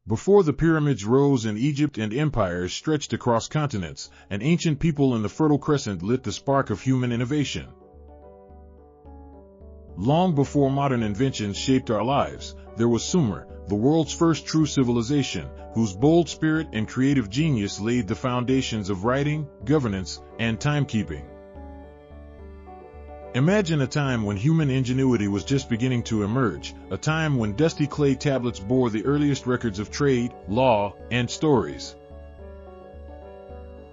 Before the pyramids rose in Egypt and empires stretched across continents, an ancient people in the Fertile Crescent lit the spark of human innovation. Long before modern inventions shaped our lives, there was Sumer, the world's first true civilization, whose bold spirit and creative genius laid the foundations of writing, governance, and timekeeping. Imagine a time when human ingenuity was just beginning to emerge, a time when dusty clay tablets bore the earliest records of trade, law, and stories.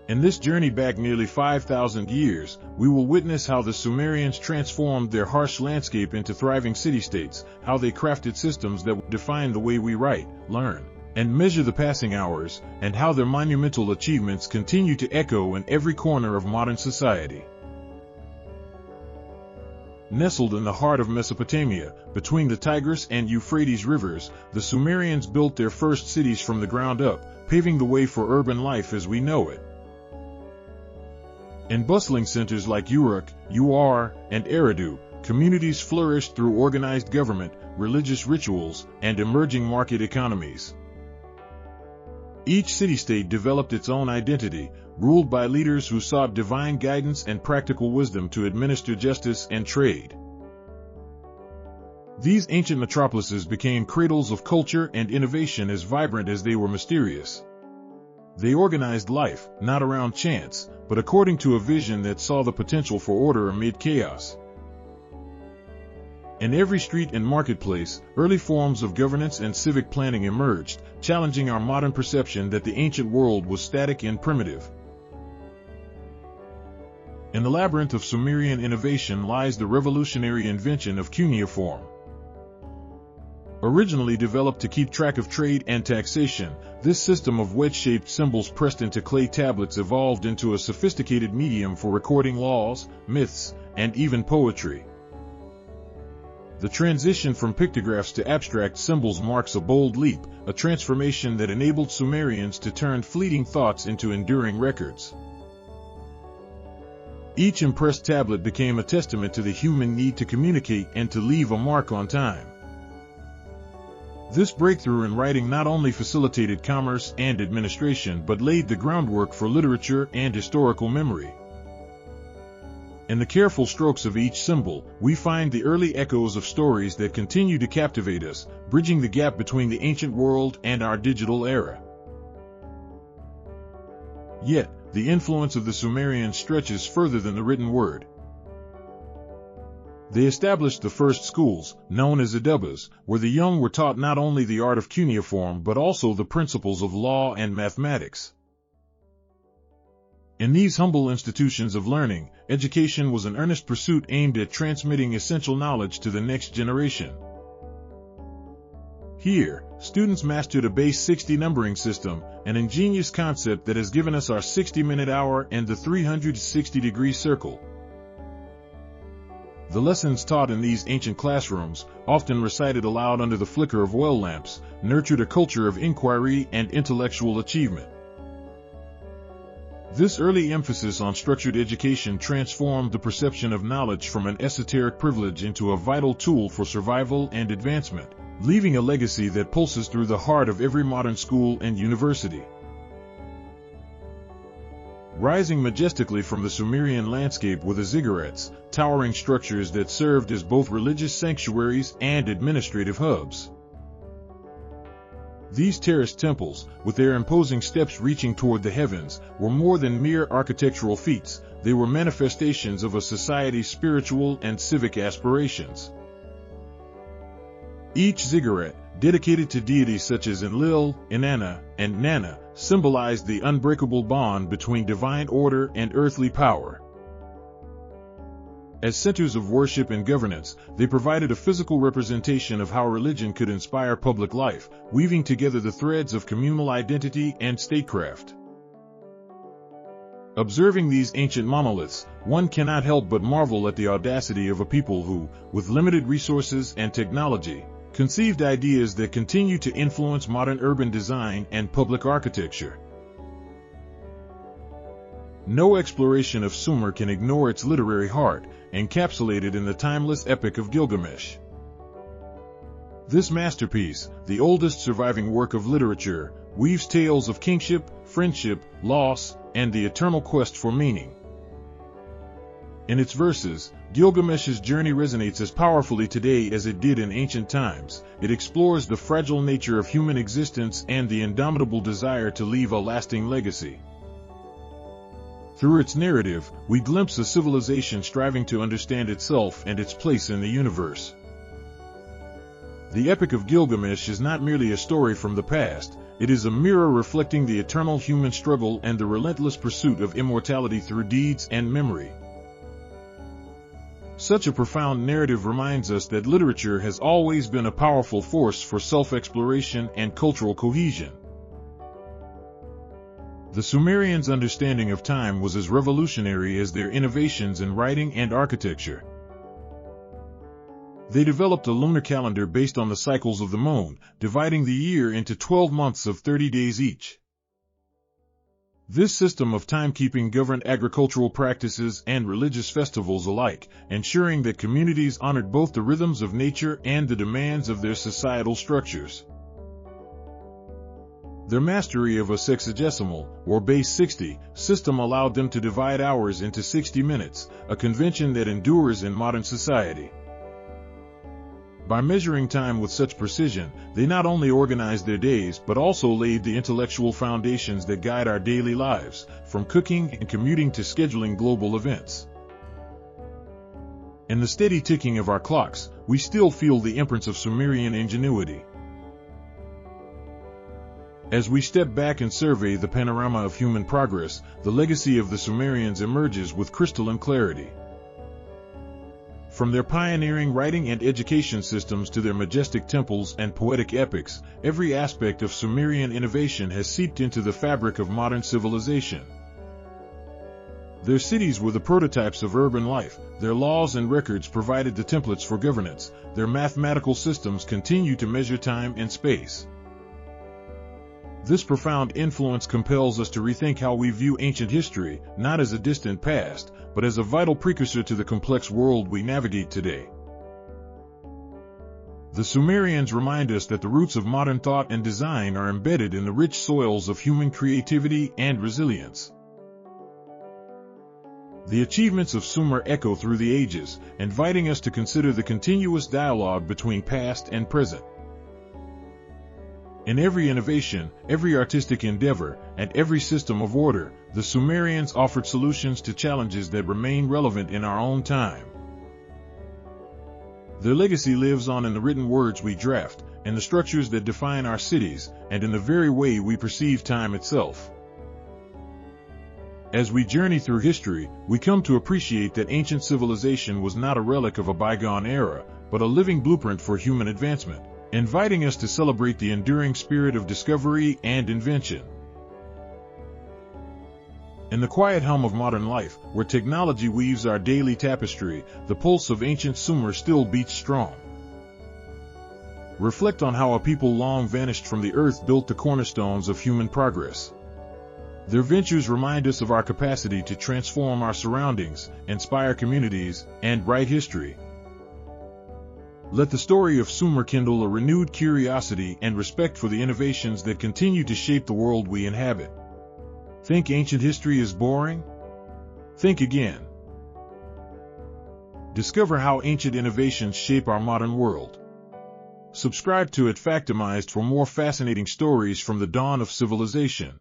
In this journey back nearly 5,000 years, we will witness how the Sumerians transformed their harsh landscape into thriving city-states, how they crafted systems that would define the way we write, learn, and measure the passing hours, and how their monumental achievements continue to echo in every corner of modern society. Nestled in the heart of Mesopotamia, between the Tigris and Euphrates rivers, the Sumerians built their first cities from the ground up, paving the way for urban life as we know it. In bustling centers like Uruk, and Eridu, communities flourished through organized government, religious rituals, and emerging market economies. Each city-state developed its own identity, ruled by leaders who sought divine guidance and practical wisdom to administer justice and trade. These ancient metropolises became cradles of culture and innovation as vibrant as they were mysterious. They organized life, not around chance, but according to a vision that saw the potential for order amid chaos. In every street and marketplace, early forms of governance and civic planning emerged, challenging our modern perception that the ancient world was static and primitive. In the labyrinth of Sumerian innovation lies the revolutionary invention of cuneiform. Originally developed to keep track of trade and taxation, this system of wedge-shaped symbols pressed into clay tablets evolved into a sophisticated medium for recording laws, myths, and even poetry. The transition from pictographs to abstract symbols marks a bold leap, a transformation that enabled Sumerians to turn fleeting thoughts into enduring records. Each impressed tablet became a testament to the human need to communicate and to leave a mark on time. This breakthrough in writing not only facilitated commerce and administration but laid the groundwork for literature and historical memory. In the careful strokes of each symbol, we find the early echoes of stories that continue to captivate us, bridging the gap between the ancient world and our digital era. Yet, the influence of the Sumerians stretches further than the written word. They established the first schools, known as Adubas, where the young were taught not only the art of cuneiform but also the principles of law and mathematics. In these humble institutions of learning, education was an earnest pursuit aimed at transmitting essential knowledge to the next generation. Here, students mastered a base 60 numbering system, an ingenious concept that has given us our 60-minute hour and the 360-degree circle. The lessons taught in these ancient classrooms, often recited aloud under the flicker of oil lamps, nurtured a culture of inquiry and intellectual achievement. This early emphasis on structured education transformed the perception of knowledge from an esoteric privilege into a vital tool for survival and advancement, leaving a legacy that pulses through the heart of every modern school and university. Rising majestically from the Sumerian landscape were the Ziggurats, towering structures that served as both religious sanctuaries and administrative hubs. These terraced temples, with their imposing steps reaching toward the heavens, were more than mere architectural feats. They were manifestations of a society's spiritual and civic aspirations. Each ziggurat, dedicated to deities such as Enlil, Inanna, and Nanna, symbolized the unbreakable bond between divine order and earthly power. As centers of worship and governance, they provided a physical representation of how religion could inspire public life, weaving together the threads of communal identity and statecraft. Observing these ancient monoliths, one cannot help but marvel at the audacity of a people who, with limited resources and technology, conceived ideas that continue to influence modern urban design and public architecture. No exploration of Sumer can ignore its literary heart, encapsulated in the timeless Epic of Gilgamesh. This masterpiece, the oldest surviving work of literature, weaves tales of kingship, friendship, loss, and the eternal quest for meaning. In its verses, Gilgamesh's journey resonates as powerfully today as it did in ancient times. It explores the fragile nature of human existence and the indomitable desire to leave a lasting legacy. Through its narrative, we glimpse a civilization striving to understand itself and its place in the universe. The Epic of Gilgamesh is not merely a story from the past, it is a mirror reflecting the eternal human struggle and the relentless pursuit of immortality through deeds and memory. Such a profound narrative reminds us that literature has always been a powerful force for self-exploration and cultural cohesion. The Sumerians' understanding of time was as revolutionary as their innovations in writing and architecture. They developed a lunar calendar based on the cycles of the moon, dividing the year into 12 months of 30 days each. This system of timekeeping governed agricultural practices and religious festivals alike, ensuring that communities honored both the rhythms of nature and the demands of their societal structures. Their mastery of a sexagesimal, or base 60, system allowed them to divide hours into 60 minutes, a convention that endures in modern society. By measuring time with such precision, they not only organized their days but also laid the intellectual foundations that guide our daily lives, from cooking and commuting to scheduling global events. In the steady ticking of our clocks, we still feel the imprints of Sumerian ingenuity. As we step back and survey the panorama of human progress, the legacy of the Sumerians emerges with crystalline clarity. From their pioneering writing and education systems to their majestic temples and poetic epics, every aspect of Sumerian innovation has seeped into the fabric of modern civilization. Their cities were the prototypes of urban life, their laws and records provided the templates for governance, their mathematical systems continue to measure time and space. This profound influence compels us to rethink how we view ancient history, not as a distant past, but as a vital precursor to the complex world we navigate today. The Sumerians remind us that the roots of modern thought and design are embedded in the rich soils of human creativity and resilience. The achievements of Sumer echo through the ages, inviting us to consider the continuous dialogue between past and present. In every innovation, every artistic endeavor, and every system of order, the Sumerians offered solutions to challenges that remain relevant in our own time. Their legacy lives on in the written words we draft, in the structures that define our cities, and in the very way we perceive time itself. As we journey through history, we come to appreciate that ancient civilization was not a relic of a bygone era, but a living blueprint for human advancement, inviting us to celebrate the enduring spirit of discovery and invention. In the quiet hum of modern life, where technology weaves our daily tapestry, the pulse of ancient Sumer still beats strong. Reflect on how a people long vanished from the earth built the cornerstones of human progress. Their ventures remind us of our capacity to transform our surroundings, inspire communities, and write history. Let the story of Sumer kindle a renewed curiosity and respect for the innovations that continue to shape the world we inhabit. Think ancient history is boring? Think again. Discover how ancient innovations shape our modern world. Subscribe to Factimized for more fascinating stories from the dawn of civilization.